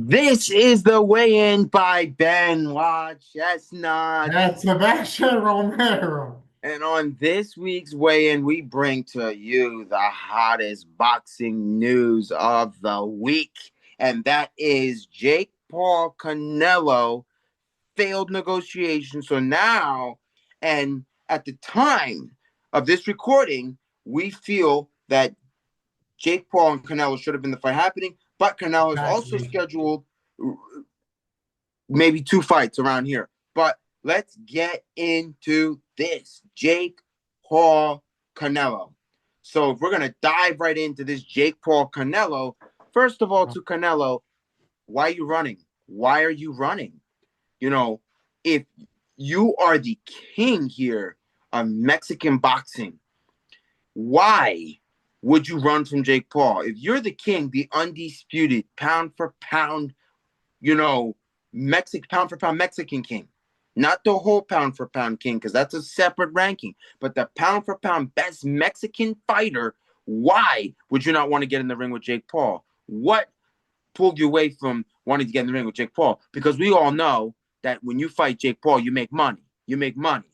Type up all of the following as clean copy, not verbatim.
This is the weigh-in by Benoit Chestnut. That's Sebastian Romero. And on this week's weigh-in, we bring to you the hottest boxing news of the week. And that is Jake Paul Canelo failed negotiation. So now, and at the time of this recording, we feel that Jake Paul and Canelo should have been the fight happening, but Canelo is also Exactly. scheduled maybe two fights around here. But let's get into this. Jake Paul Canelo. So if we're going to dive right into this Jake Paul Canelo, first of all, to Canelo, why are you running? Why are you running? You know, if you are the king here of Mexican boxing, why would you run from Jake Paul? If you're the king, the undisputed pound for pound, pound for pound Mexican king, not the whole pound for pound king, because that's a separate ranking, but the pound for pound best Mexican fighter, why would you not want to get in the ring with Jake Paul? What pulled you away from wanting to get in the ring with Jake Paul? Because we all know that when you fight Jake Paul, you make money. You make money.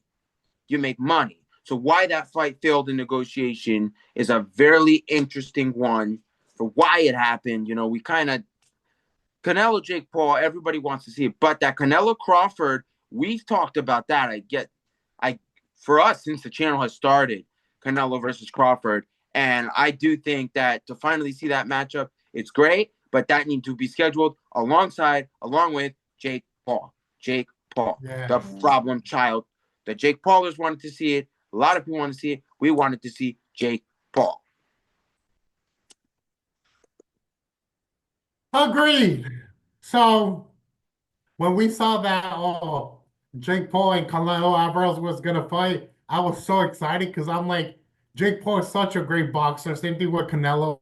You make money. So why that fight failed in negotiation is a very interesting one for why it happened. We kind of Canelo, Jake Paul, everybody wants to see it. But that Canelo Crawford, we've talked about that. For us, since the channel has started, Canelo versus Crawford. And I do think that to finally see that matchup, it's great, but that needs to be scheduled along with Jake Paul. Jake Paul, Yeah. the problem child. The Jake Paulers wanted to see it. A lot of people want to see it. We wanted to see Jake Paul. Agreed. So when we saw that Jake Paul and Canelo Alvarez was gonna fight, I was so excited because I'm like, Jake Paul is such a great boxer. Same thing with Canelo,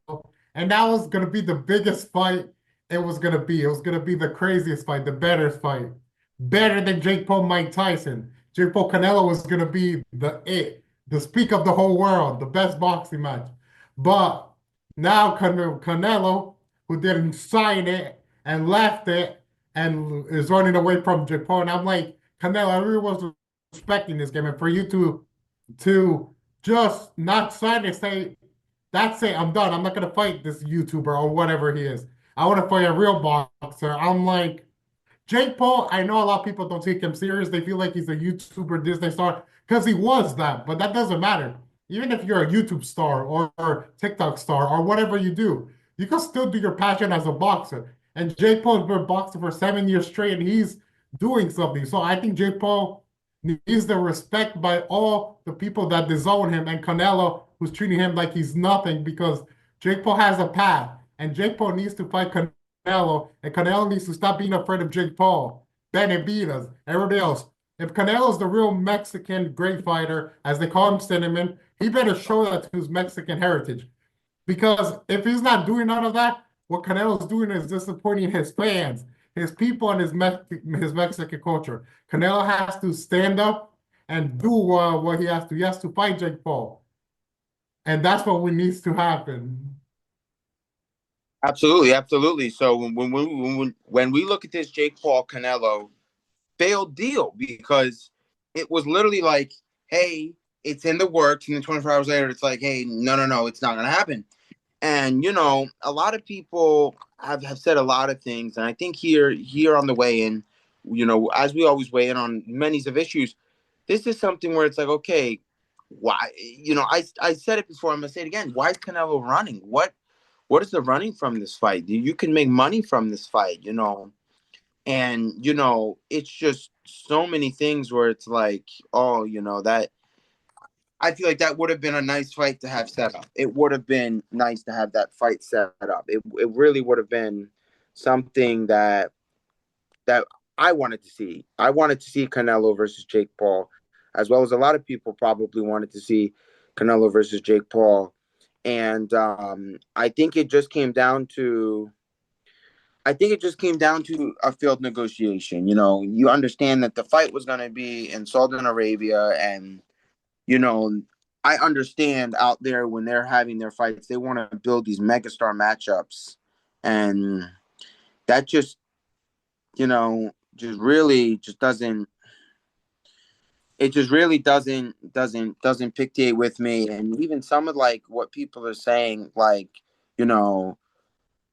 and that was gonna be the biggest fight it was gonna be. It was gonna be the craziest fight, the better fight, better than Jake Paul Mike Tyson. Jake Paul Canelo was gonna be the speak of the whole world, the best boxing match. But now Canelo, who didn't sign it and left it and is running away from Japan. I'm like, Canelo, I really was respecting this game. And for you to just not sign it, say, that's it, I'm done. I'm not gonna fight this YouTuber or whatever he is. I want to fight a real boxer. I'm like, Jake Paul, I know a lot of people don't take him serious. They feel like he's a YouTuber Disney star because he was that, but that doesn't matter. Even if you're a YouTube star or TikTok star or whatever you do, you can still do your passion as a boxer. And Jake Paul's been boxing for 7 years straight and he's doing something. So I think Jake Paul needs the respect by all the people that disown him and Canelo, who's treating him like he's nothing because Jake Paul has a path and Jake Paul needs to fight Canelo, and Canelo needs to stop being afraid of Jake Paul, Benavidez, everybody else. If Canelo's the real Mexican great fighter, as they call him Cinnamon, he better show that to his Mexican heritage. Because if he's not doing none of that, what Canelo's doing is disappointing his fans, his people, and his Mexican culture. Canelo has to stand up and do what he has to. He has to fight Jake Paul, and that's what needs to happen. Absolutely, absolutely. So when we look at this Jake Paul Canelo failed deal, because it was literally like, hey, it's in the works, and then 24 hours later, it's like, hey, no, it's not gonna happen. And a lot of people have said a lot of things, and I think here on the weigh in, as we always weigh in on many of issues, this is something where it's like, okay, why? I said it before, I'm gonna say it again. Why is Canelo running? What is the running from this fight? You can make money from this fight, and it's just so many things where it's like, oh, that I feel like that would have been a nice fight to have set up. It would have been nice to have that fight set up. It really would have been something that I wanted to see. I wanted to see Canelo versus Jake Paul, as well as a lot of people probably wanted to see Canelo versus Jake Paul. And I think it just came down to a failed negotiation. You understand that the fight was going to be in Saudi Arabia, and you know, I understand out there when they're having their fights, they want to build these megastar matchups, and that just just really just doesn't it just really doesn't pictate with me. And even some of like what people are saying, like, you know,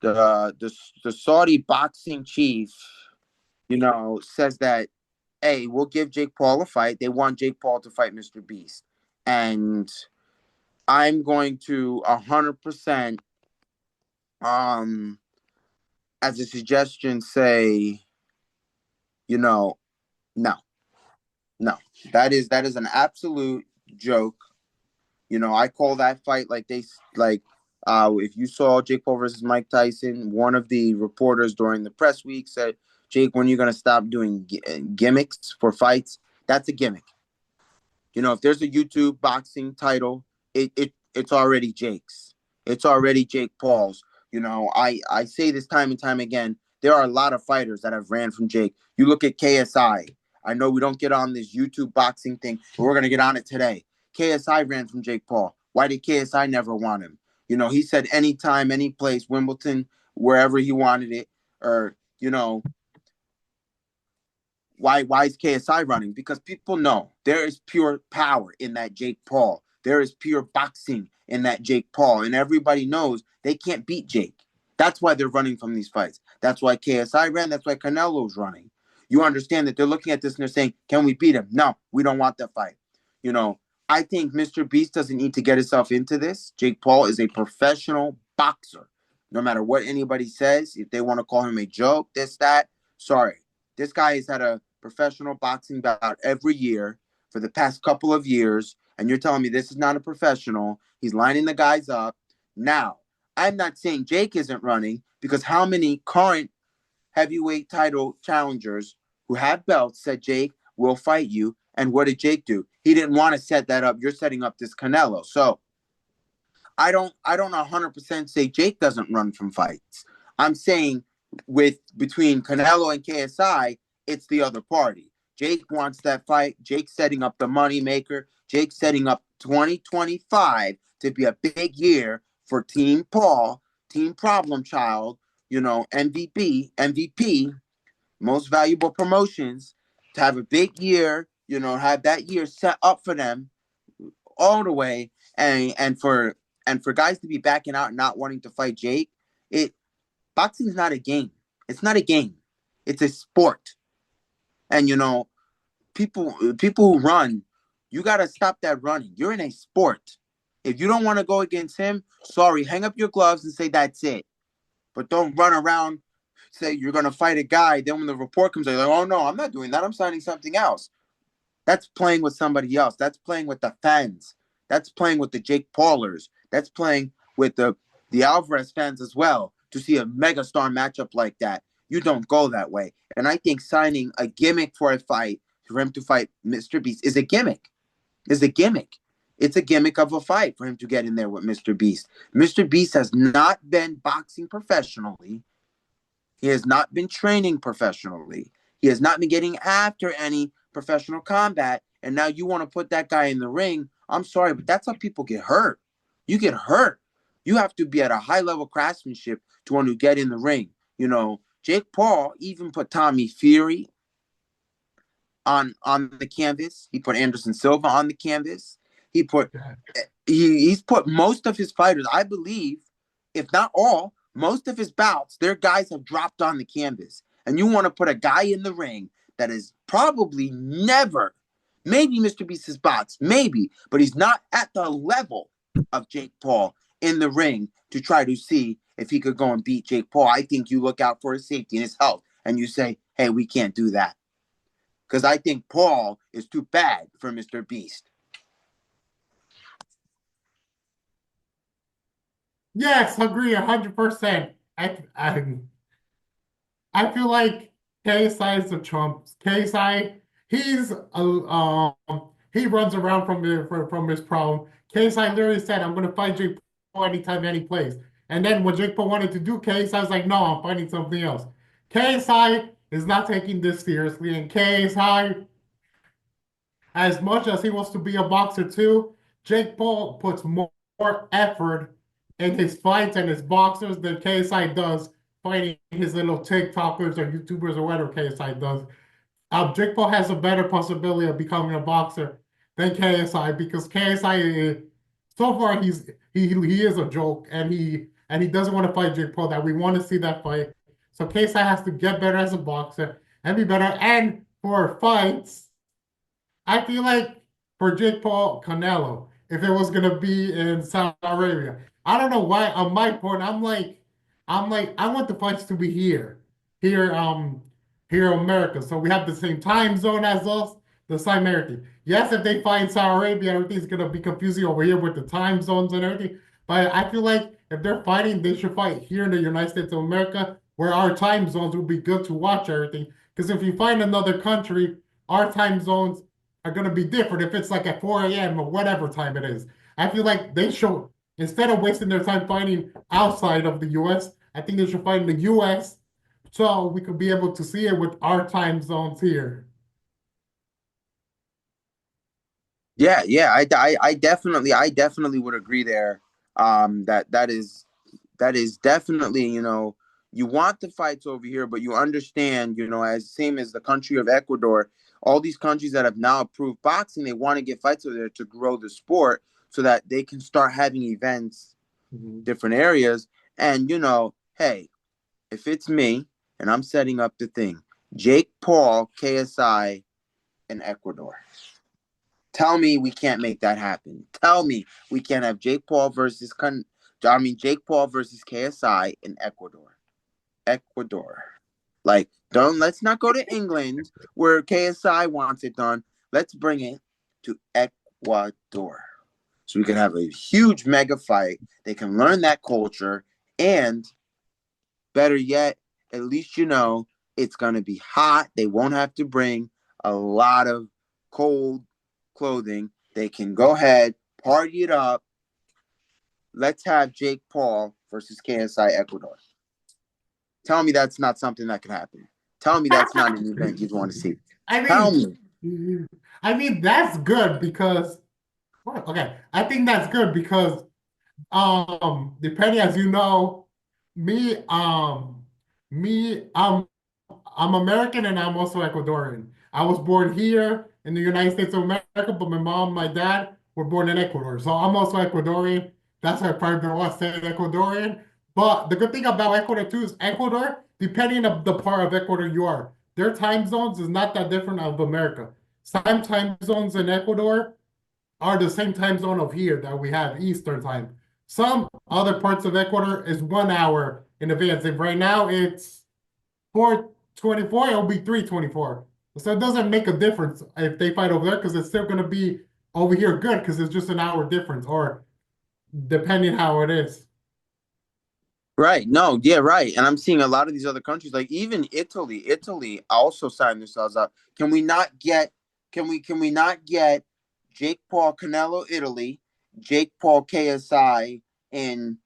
the Saudi boxing chief, says that, hey, we'll give Jake Paul a fight. They want Jake Paul to fight Mr. Beast. And I'm going to 100% as a suggestion say, you know, no, no. That is an absolute joke. I call that fight like if you saw Jake Paul versus Mike Tyson, one of the reporters during the press week said, Jake, when are you going to stop doing gimmicks for fights? That's a gimmick. If there's a YouTube boxing title, it's already Jake's. It's already Jake Paul's. I say this time and time again. There are a lot of fighters that have ran from Jake. You look at KSI. I know we don't get on this YouTube boxing thing, but we're gonna get on it today. KSI ran from Jake Paul. Why did KSI never want him? He said anytime, any place, Wimbledon, wherever he wanted it, or why is KSI running? Because people know there is pure power in that Jake Paul. There is pure boxing in that Jake Paul. And everybody knows they can't beat Jake. That's why they're running from these fights. That's why KSI ran. That's why Canelo's running. You understand that they're looking at this and they're saying, can we beat him? No, we don't want that fight. You know, I think Mr. Beast doesn't need to get himself into this. Jake Paul is a professional boxer. No matter what anybody says, if they want to call him a joke, this, that, sorry. This guy has had a professional boxing bout every year for the past couple of years, and you're telling me this is not a professional. He's lining the guys up. Now, I'm not saying Jake isn't running, because how many current heavyweight title challengers who have belts said, Jake, we'll fight you? And what did Jake do? He didn't want to set that up. You're setting up this Canelo. So I don't 100% say Jake doesn't run from fights. I'm saying between Canelo and KSI, it's the other party. Jake wants that fight. Jake's setting up the money maker. Jake's setting up 2025 to be a big year for Team Paul, Team Problem Child, MVP, most valuable promotions, to have a big year, have that year set up for them all the way, and for guys to be backing out and not wanting to fight Jake. Boxing is not a game. It's not a game. It's a sport. And people who run, you got to stop that running. You're in a sport. If you don't want to go against him, sorry, hang up your gloves and say that's it. But don't run around, say you're going to fight a guy. Then when the report comes, they're like, oh no, I'm not doing that. I'm signing something else. That's playing with somebody else. That's playing with the fans. That's playing with the Jake Paulers. That's playing with the Alvarez fans as well, to see a megastar matchup like that. You don't go that way. And I think signing a gimmick for a fight, for him to fight Mr. Beast, is a gimmick. Is a gimmick. It's a gimmick of a fight for him to get in there with Mr. Beast. Mr. Beast has not been boxing professionally. He has not been training professionally. He has not been getting after any professional combat. And now you want to put that guy in the ring. I'm sorry, but that's how people get hurt. You get hurt. You have to be at a high level craftsmanship to want to get in the ring. Jake Paul even put Tommy Fury on the canvas. He put Anderson Silva on the canvas. He's put most of his fighters, I believe, if not all, most of his bouts, their guys have dropped on the canvas. And you want to put a guy in the ring that is probably never, maybe Mr. Beast's bots, maybe, but he's not at the level of Jake Paul in the ring to try to see if he could go and beat Jake Paul. I think you look out for his safety and his health, and you say, hey, we can't do that. Because I think Paul is too bad for Mr. Beast. Yes, agree 100%. I feel like KSI is a trump. KSI, he runs around from his problem. KSI literally said, "I'm gonna fight Jake Paul anytime, any place." And then when Jake Paul wanted to do KSI was like, "No, I'm fighting something else." KSI is not taking this seriously, and KSI, as much as he wants to be a boxer too, Jake Paul puts more effort in his fights and his boxers than KSI does fighting his little TikTokers or YouTubers or whatever KSI does, Jake Paul has a better possibility of becoming a boxer than KSI because KSI, so far he is a joke and he doesn't want to fight Jake Paul. That we want to see that fight. So KSI has to get better as a boxer and be better. And for fights, I feel like for Jake Paul, Canelo, if it was gonna be in Saudi Arabia, I don't know why. On my point, I want the fights to be here, here in America. So we have the same time zone as us, the same everything. Yes, if they fight in Saudi Arabia, everything's gonna be confusing over here with the time zones and everything. But I feel like if they're fighting, they should fight here in the United States of America, where our time zones will be good to watch everything. Because if you find another country, our time zones are going to be different if it's like at 4 a.m. or whatever time it is. I feel like they should, instead of wasting their time fighting outside of the US, I think they should fight in the US so we could be able to see it with our time zones here. Yeah, yeah, I definitely would agree there. That is definitely, you want the fights over here, but you understand, as same as the country of Ecuador, all these countries that have now approved boxing, they want to get fights over there to grow the sport so that they can start having events, Mhm. different areas. And hey, if it's me and I'm setting up the thing, Jake Paul, KSI, in Ecuador. Tell me we can't make that happen. Tell me we can't have Jake Paul versus KSI in Ecuador. Ecuador. Like, don't let's not go to England where KSI wants it done. Let's bring it to Ecuador. So we can have a huge mega fight. They can learn that culture. And better yet, at least it's gonna be hot. They won't have to bring a lot of cold clothing. They can go ahead, party it up. Let's have Jake Paul versus KSI Ecuador. Tell me that's not something that can happen. Tell me that's not an event you'd want to see. I Tell mean, me. that's good because, well, okay, I think that's good because depending as you know, me, me, I'm American and I'm also Ecuadorian. I was born here in the United States of America, but my mom, my dad were born in Ecuador. So I'm also Ecuadorian. That's why I probably don't want to say Ecuadorian. But the good thing about Ecuador too is Ecuador, depending on the part of Ecuador you are, their time zones is not that different of America. Some time zones in Ecuador are the same time zone of here that we have Eastern time. Some other parts of Ecuador is 1 hour in advance. If right now it's 4:24, it'll be 3:24. So it doesn't make a difference if they fight over there because it's still gonna be over here good because it's just an hour difference, or depending how it is. Right. No, yeah, right. And I'm seeing a lot of these other countries, like even Italy. Italy also signed themselves up. Can we not get Jake Paul Canelo Italy, Jake Paul KSI in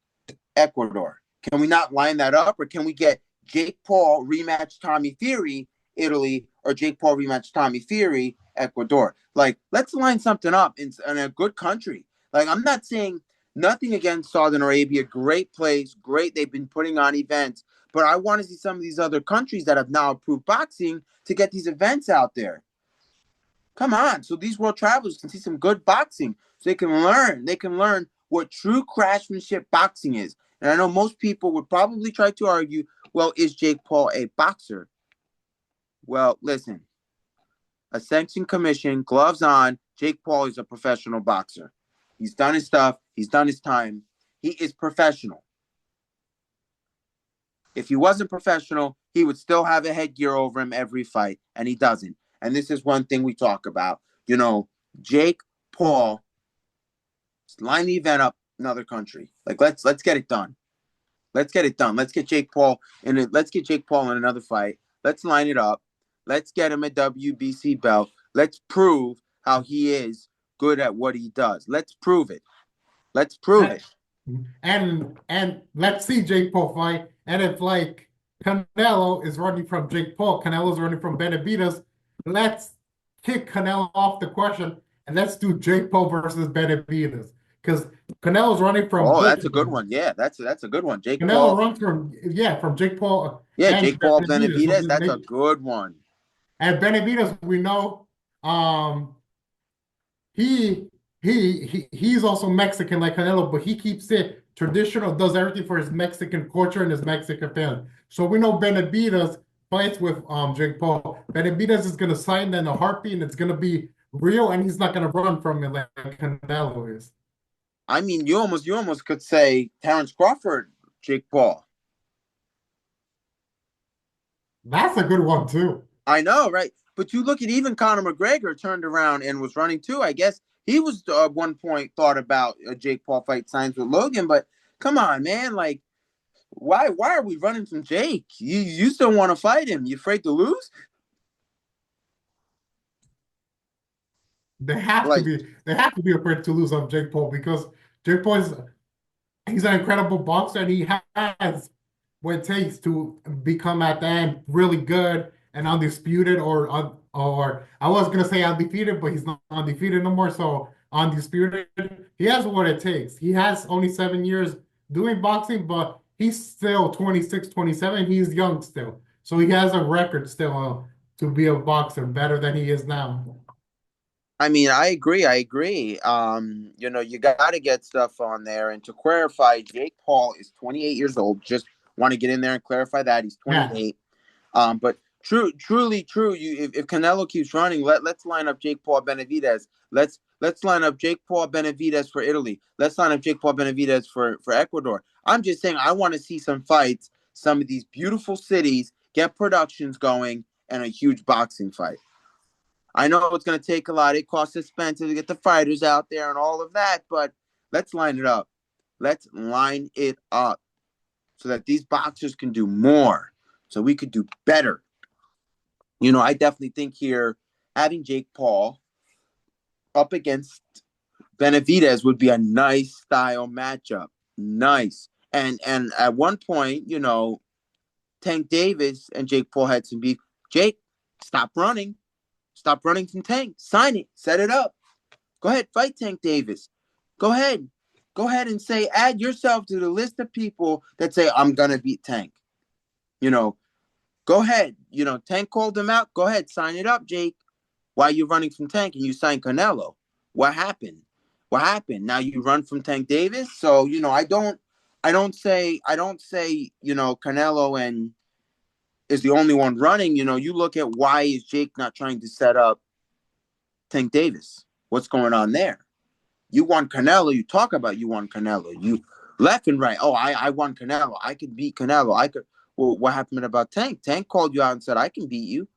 Ecuador? Can we not line that up? Or can we get Jake Paul rematch Tommy Fury Italy or Jake Paul rematch Tommy Fury Ecuador? Like, let's line something up in a good country. Like, I'm not saying nothing against Saudi Arabia. Great place, great. They've been putting on events. But I want to see some of these other countries that have now approved boxing to get these events out there. Come on. So these world travelers can see some good boxing. So they can learn. They can learn what true craftsmanship boxing is. And I know most people would probably try to argue, well, is Jake Paul a boxer? Well, listen, a sanctioned commission, gloves on, Jake Paul is a professional boxer. He's done his stuff. He's done his time. He is professional. If he wasn't professional, he would still have a headgear over him every fight, and he doesn't. And this is one thing we talk about. Jake Paul line the event up another country. Like let's get it done. Let's get it done. Let's get Jake Paul in it. Let's get Jake Paul in another fight. Let's line it up. Let's get him a WBC belt. Let's prove how he is good at what he does. Let's prove it. Let's prove it. And let's see Jake Paul fight. And if like Canelo is running from Jake Paul, Canelo's running from Benavidez, let's kick Canelo off the question and let's do Jake Paul versus Benavidez. because Canelo's running from Oh, both that's a of good them. one. Yeah, that's a good one. Jake Canelo Paul. runs from from Jake Paul Yeah, and Jake Paul Benavidez. So Benavidez. That's a good one. and Benavidez, we know, um, he he's also Mexican like Canelo, but he keeps it traditional, does everything for his Mexican culture and his Mexican fans. So we know Benavidez fights with Jake Paul. Benavidez is gonna sign in a heartbeat, and it's gonna be real, and he's not gonna run from it like Canelo is. I mean, you almost could say Terrence Crawford, Jake Paul. That's a good one too. I know, right? But you look at even Conor McGregor turned around and was running too. I guess he was at one point thought about a Jake Paul fight signs with Logan, but come on, man, like why are we running from Jake? You still want to fight him? You afraid to lose? Like They have to be afraid to lose on Jake Paul because Jake Paul is he's an incredible boxer and he has what it takes to become at the end really good and undisputed or I was gonna say undefeated, but he's not undefeated no more. So undisputed, he has what it takes. He has only 7 years doing boxing, but he's still 26, 27. He's young still. So he has a record still to be a boxer better than he is now. I mean, I agree. I agree. You got to get stuff on there. And to clarify, Jake Paul is 28 years old. Just want to get in there and clarify that he's Yeah. 28. But truly true. If Canelo keeps running, let's line up Jake Paul Benavidez. Let's line up Jake Paul Benavidez for Italy. Let's line up Jake Paul Benavidez for Ecuador. I'm just saying I want to see some fights, some of these beautiful cities, get productions going, and a huge boxing fight. I know it's going to take a lot. It costs expensive to get the fighters out there and all of that, but let's line it up. Let's line it up so that these boxers can do more, so we could do better. I definitely think here having Jake Paul up against Benavidez would be a nice style matchup. Nice. And at one point, Tank Davis and Jake Paul had some beef. Jake, stop running. Stop running from Tank. Sign it. Set it up. Go ahead, fight Tank Davis. Go ahead. Go ahead and say, add yourself to the list of people that say, I'm going to beat Tank. Go ahead. Tank called him out. Go ahead, sign it up, Jake. Why are you running from Tank and you signed Canelo? What happened? What happened? Now you run from Tank Davis? So, I don't say, Canelo and is the only one running. You look at why is Jake not trying to set up Tank Davis? What's going on there? You want Canelo. You talk about you want Canelo. You left and right. Oh, I want Canelo. I could beat Canelo. I could. Well, what happened about Tank? Tank called you out and said, I can beat you.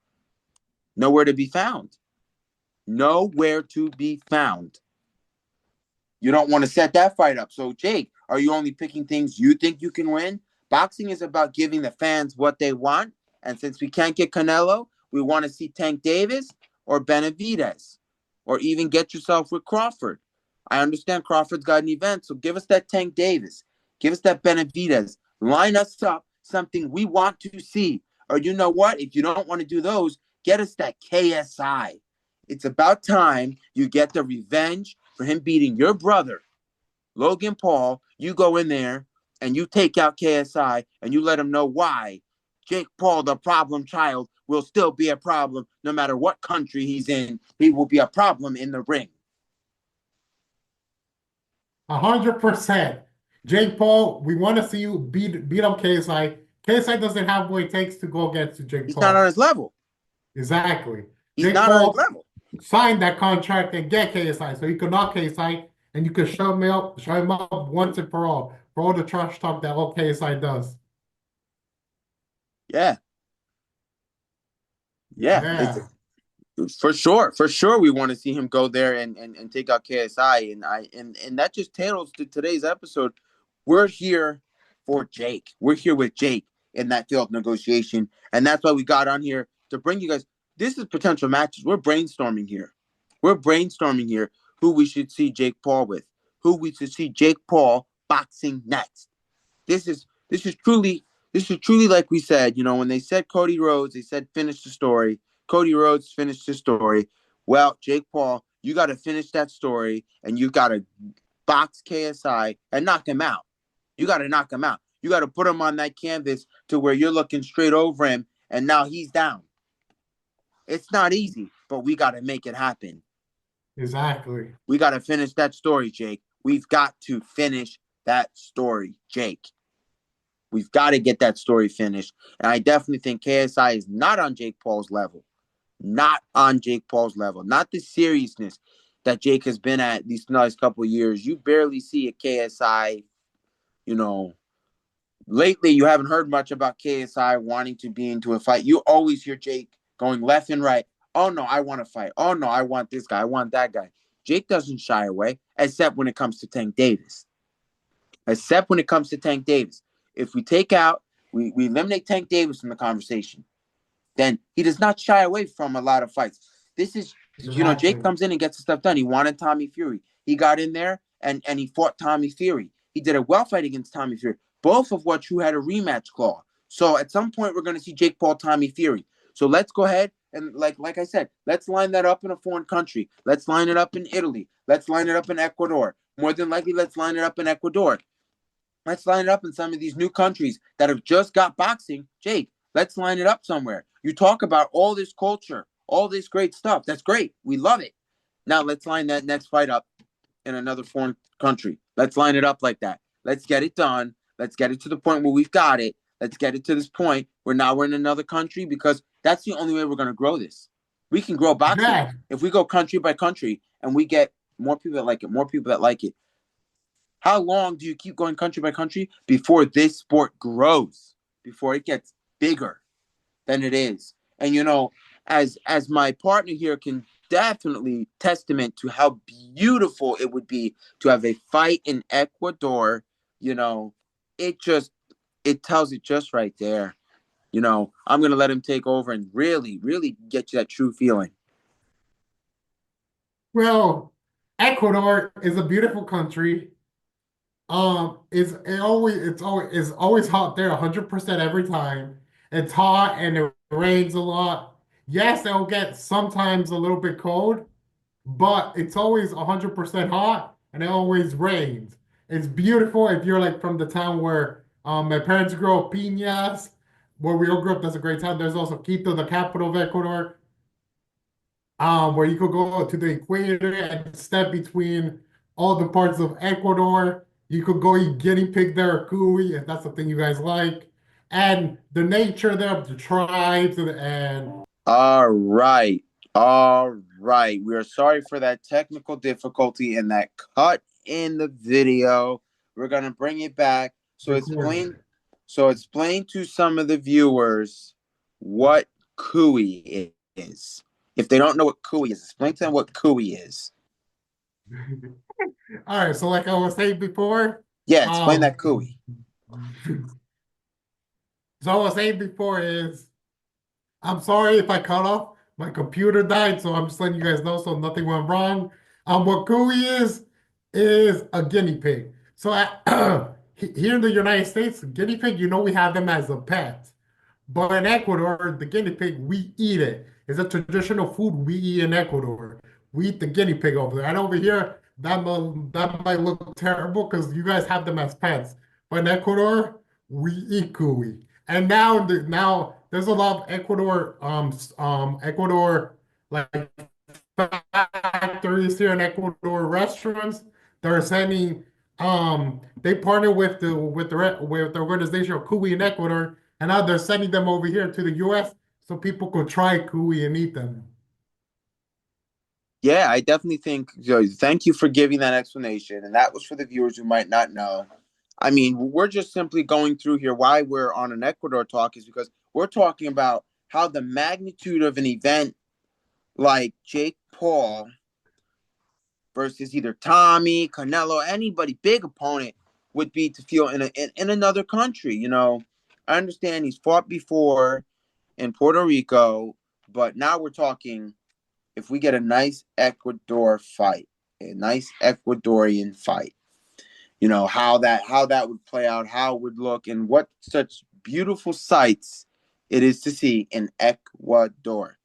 Nowhere to be found. Nowhere to be found. You don't want to set that fight up. So, Jake, are you only picking things you think you can win? Boxing is about giving the fans what they want. And since we can't get Canelo, we want to see Tank Davis or Benavidez, or even get yourself with Crawford. I understand Crawford's got an event, so give us that Tank Davis. Give us that Benavidez. Line us up something we want to see. Or you know what? If you don't want to do those, get us that KSI. It's about time you get the revenge for him beating your brother, Logan Paul. You go in there and you take out KSI and you let him know why Jake Paul, the problem child, will still be a problem no matter what country he's in. He will be a problem in the ring. 100%. Jake Paul, we want to see you beat up KSI. KSI doesn't have what it takes to go against Jake He's not on Paul. his level. Exactly. He's Jake not on his Paul level. signed that contract and get KSI, so you could knock KSI and you could show him up once and for all the trash talk that all KSI does. Yeah. Yeah. It's Yeah. for sure. For sure we want to see him go there and take out KSI. And that just tails to today's episode. We're here for Jake. We're here with Jake in that field negotiation. And that's why we got on here to bring you guys. This is potential matches. We're brainstorming here. We're brainstorming here who we should see Jake Paul with, who we should see Jake Paul boxing next. This is this is truly like we said, when they said Cody Rhodes, they said finish the story. Cody Rhodes finished the story. Well, Jake Paul, you got to finish that story and you got to box KSI and knock him out. You got to knock him out. You got to put him on that canvas to where you're looking straight over him, and now he's down. It's not easy, but we got to make it happen. Exactly. We got to finish that story, Jake. We've got to finish that story, Jake. We've got to get that story finished. And I definitely think KSI is not on Jake Paul's level. Not on Jake Paul's level. Not the seriousness that Jake has been at these last couple of years. You barely see a KSI, you know. Lately, you haven't heard much about KSI wanting to be into a fight. You always hear Jake going left and right. Oh, no, I want to fight. Oh, no, I want this guy. I want that guy. Jake doesn't shy away, except when it comes to Tank Davis. Except when it comes to Tank Davis. If we take out, we eliminate Tank Davis from the conversation, then he does not shy away from a lot of fights. This is, Exactly. Jake comes in and gets the stuff done. He wanted Tommy Fury. He got in there and he fought Tommy Fury. He did a well fight against Tommy Fury, both of which you had a rematch clause. So at some point, we're going to see Jake Paul, Tommy Fury. So let's go ahead and, like I said, let's line that up in a foreign country. Let's line it up in Italy. Let's line it up in Ecuador. More than likely, let's line it up in Ecuador. Let's line it up in some of these new countries that have just got boxing. Jake, let's line it up somewhere. You talk about all this culture, all this great stuff. That's great. We love it. Now let's line that next fight up in another foreign country. Let's line it up like that. Let's get it done. Let's get it to the point where we've got it. Let's get it to this point where now we're in another country, because that's the only way we're going to grow this. We can grow boxing Yeah. if we go country by country and we get more people that like it, more people that like it. How long do you keep going country by country before this sport grows, before it gets bigger than it is? And as my partner here can definitely testament to how beautiful it would be to have a fight in Ecuador, it just it tells it just right there. I'm gonna let him take over and really, really get you that true feeling. Well, Ecuador is a beautiful country. It's always hot there 100% every time. It's hot and it rains a lot. Yes, it'll get sometimes a little bit cold, but it's always 100% hot and it always rains. It's beautiful if you're like from the town where my parents grew up, Piñas, where we all grew up. That's a great town. There's also Quito, the capital of Ecuador, where you could go to the equator and step between all the parts of Ecuador. You could go eat guinea pig there or cuy if that's something you guys like. And the nature there, the tribes, and All right. All right. We are sorry for that technical difficulty and that cut in the video. We're going to bring it back. recording. So explain to some of the viewers what Kui is. If they don't know what Kui is, explain to them what Kui is. All right, so like I was saying before, Yeah, explain um, that Kui. so I was saying before is I'm sorry if I cut off. My computer died, so I'm just letting you guys know so nothing went wrong. What Cooey is a guinea pig. So here in the United States, guinea pig, we have them as a pet. But in Ecuador, the guinea pig, we eat it. It's a traditional food we eat in Ecuador. We eat the guinea pig over there. And over here, that might look terrible because you guys have them as pets. But in Ecuador, we eat cuy. And now there's a lot of Ecuador like factories here in Ecuador, restaurants that are sending they partner with the organization of cuy in Ecuador, and now they're sending them over here to the US so people could try cuy and eat them. Yeah, I definitely think, thank you for giving that explanation. And that was for the viewers who might not know. I mean, we're just simply going through here why we're on an Ecuador talk is because we're talking about how the magnitude of an event like Jake Paul versus either Tommy, Canelo, anybody, big opponent would be to feel in another country. I understand he's fought before in Puerto Rico, but now we're talking if we get a nice Ecuador fight, a nice Ecuadorian fight, how that would play out, how it would look, and what such beautiful sights it is to see in Ecuador.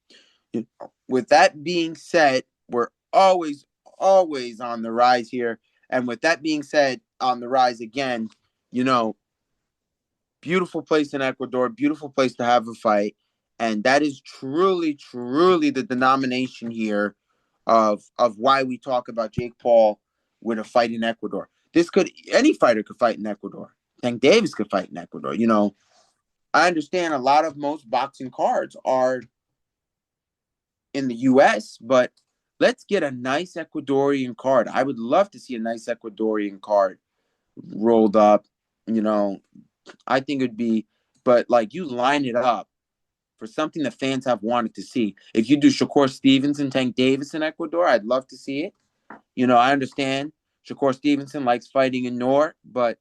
With that being said, we're always on the rise here And with that being said, on the rise again, you know, beautiful place in Ecuador, beautiful place to have a fight. And that is truly, truly the denomination here of why we talk about Jake Paul with a fight in Ecuador. This could any fighter could fight in Ecuador. Tank Davis could fight in Ecuador. You know, I understand a lot of most boxing cards are in the US, but let's get a nice Ecuadorian card. I would love to see a nice Ecuadorian card rolled up. You know, I think it'd be, but like you line it up for something the fans have wanted to see. If you do Shakur Stevenson, Tank Davis in Ecuador, I'd love to see it. You know, I understand Shakur Stevenson likes fighting in North, but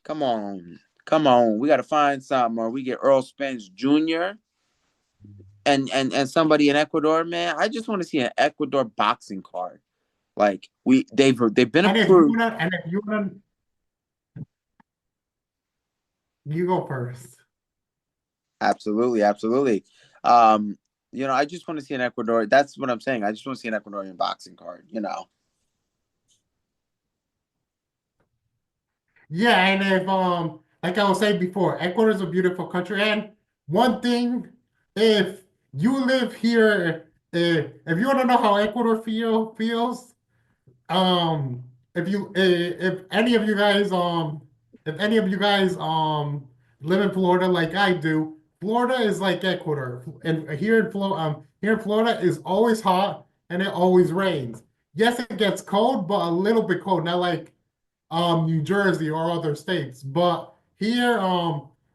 come on, come on, we got to find something. Or we get Earl Spence Jr. and somebody in Ecuador, man. I just want to see an Ecuador boxing card. Like they've been And if you approved. wanna, and if you wanna, you go first. Absolutely, absolutely. Um, you know, I just want to see an Ecuador. That's what I'm saying. I just want to see an Ecuadorian boxing card. You know. Yeah, and if like I was saying before, Ecuador is a beautiful country. And one thing, if you live here, if you want to know how Ecuador feels, um, if any of you guys live in Florida like I do, Florida is like Ecuador. And here in Florida is always hot and it always rains. Yes, it gets cold, but a little bit cold, not like New Jersey or other states. But here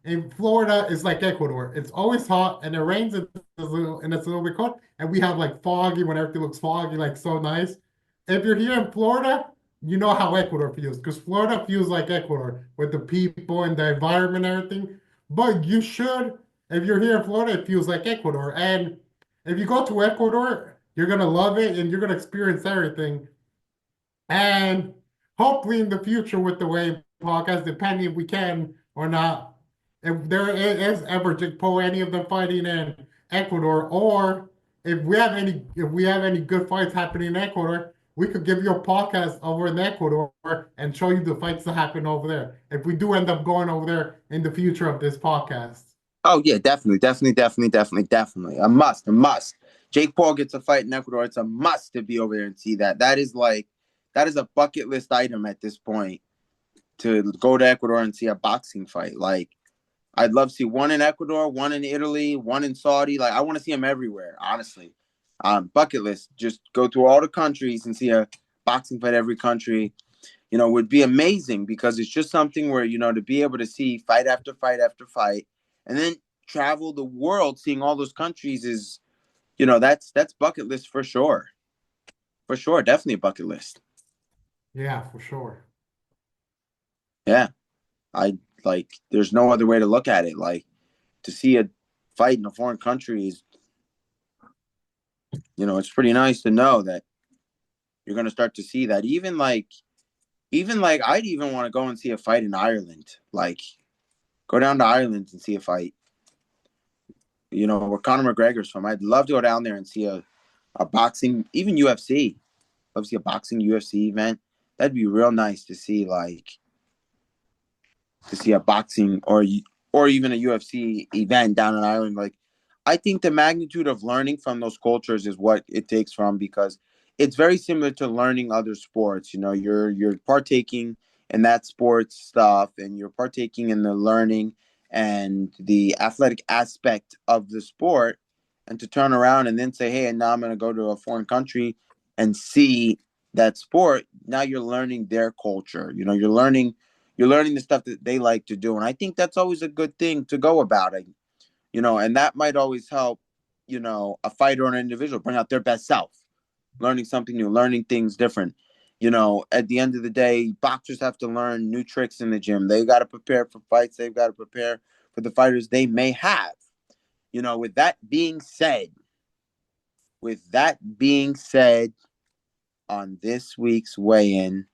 in Florida, it's like Ecuador. It's always hot and it rains and it's a little bit cold. And we have like foggy when everything looks foggy, like so nice. If you're here in Florida, you know how Ecuador feels because Florida feels like Ecuador with the people and the environment and everything. But you should, if you're here in Florida, it feels like Ecuador. And if you go to Ecuador, you're gonna love it and you're gonna experience everything. And hopefully in the future with the Way podcast, depending if we can or not, if there is ever Jake Paul, any of them fighting in Ecuador, or if we have any good fights happening in Ecuador, we could give you a podcast over in Ecuador and show you the fights that happen over there. If we do end up going over there in the future of this podcast. Oh yeah, definitely, definitely, definitely, definitely, definitely. A must, a must. Jake Paul gets a fight in Ecuador. It's a must to be over there and see that. That is a bucket list item at this point to go to Ecuador and see a boxing fight. Like I'd love to see one in Ecuador, one in Italy, one in Saudi. Like I want to see them everywhere, honestly. Bucket list. Just go through all the countries and see a boxing fight every country. You know, would be amazing because it's just something where, you know, to be able to see fight after fight after fight and then travel the world seeing all those countries is, you know, that's bucket list for sure. For sure, definitely a bucket list. Yeah, for sure. Yeah. I like there's no other way to look at it. Like to see a fight in a foreign country is, you know, it's pretty nice to know that you're going to start to see that. Even like I'd even want to go and see a fight in Ireland. Like go down to Ireland and see a fight. You know, where Conor McGregor's from. I'd love to go down there and see a boxing, even UFC. Love to see a boxing UFC event. That'd be real nice to see, like to see a boxing or even a UFC event down in Ireland. Like, I think the magnitude of learning from those cultures is what it takes from because it's very similar to learning other sports. You know, you're partaking in that sports stuff, and you're partaking in the learning and the athletic aspect of the sport. And to turn around and then say, "Hey, and now I'm going to go to a foreign country and see that sport." Now you're learning their culture. You know, you're learning the stuff that they like to do. And I think that's always a good thing to go about it, you know, and that might always help, you know, a fighter or an individual bring out their best self, learning something new, learning things different. You know, at the end of the day, boxers have to learn new tricks in the gym. They've got to prepare for fights. They've got to prepare for the fighters they may have. You know, with that being said, on this week's weigh-in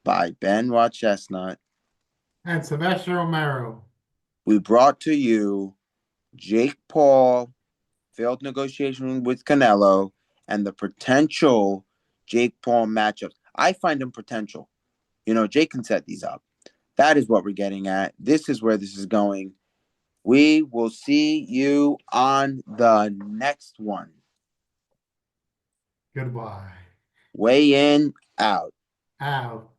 by Benoit Chestnut, And Sebastian Romero. we brought to you Jake Paul failed negotiation with Canelo and the potential Jake Paul matchups. I find him potential. Jake can set these up. That is what we're getting at. This is where this is going. We will see you on the next one. Goodbye. Weigh in out. Out.